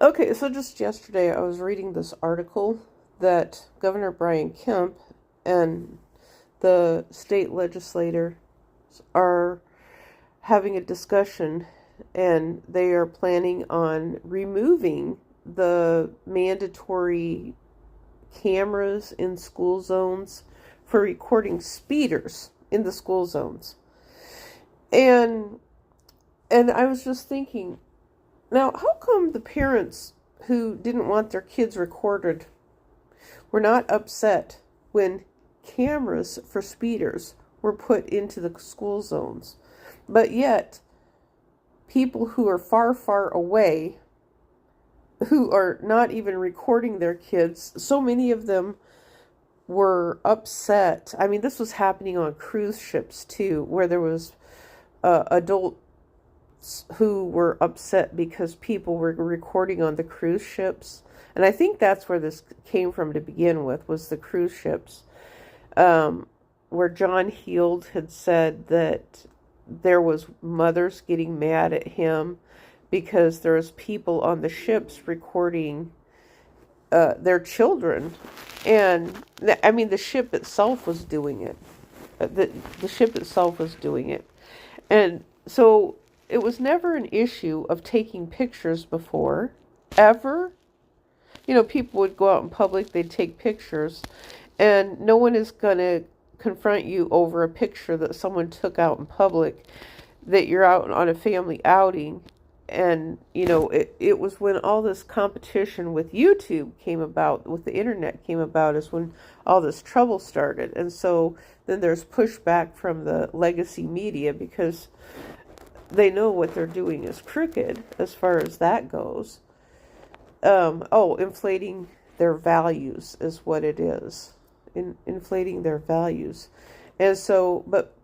Okay, so just yesterday I was reading this article that Governor Brian Kemp and the state legislators are having a discussion, and they are planning on removing the mandatory cameras in school zones for recording speeders in the school zones. And I was just thinking, now, how come the parents who didn't want their kids recorded were not upset when cameras for speeders were put into the school zones? But yet, people who are far, far away, who are not even recording their kids, so many of them were upset. I mean, this was happening on cruise ships too, where there was adult who were upset because people were recording on the cruise ships. And I think that's where this came from to begin with, was the cruise ships, where John Heald had said that there was mothers getting mad at him because there was people on the ships recording their children. And I mean, the ship itself was doing it. The ship itself was doing it. And so it was never an issue of taking pictures before, ever. You know, people would go out in public, they'd take pictures, and no one is going to confront you over a picture that someone took out in public, that you're out on a family outing. And, you know, it was when all this competition with YouTube came about, with the internet came about, is when all this trouble started. And so then there's pushback from the legacy media because they know what they're doing is crooked as far as that goes. Inflating their values is what it is. Inflating their values. And so, but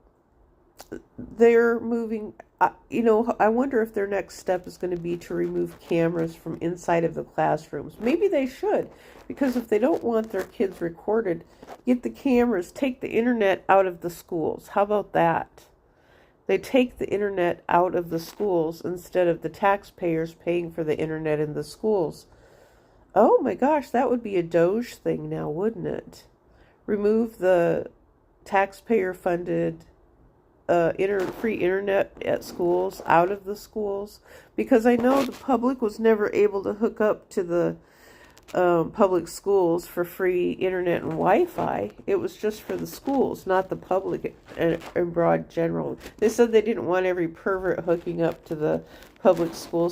they're moving, I wonder if their next step is going to be to remove cameras from inside of the classrooms. Maybe they should, because if they don't want their kids recorded, get the cameras, take the internet out of the schools. How about that? They take the internet out of the schools instead of the taxpayers paying for the internet in the schools. Oh my gosh, that would be a Doge thing now, wouldn't it? Remove the taxpayer-funded free internet at schools out of the schools, because I know the public was never able to hook up to the public schools for free internet and Wi-Fi. It was just for the schools, not the public in broad general. They said they didn't want every pervert hooking up to the public schools.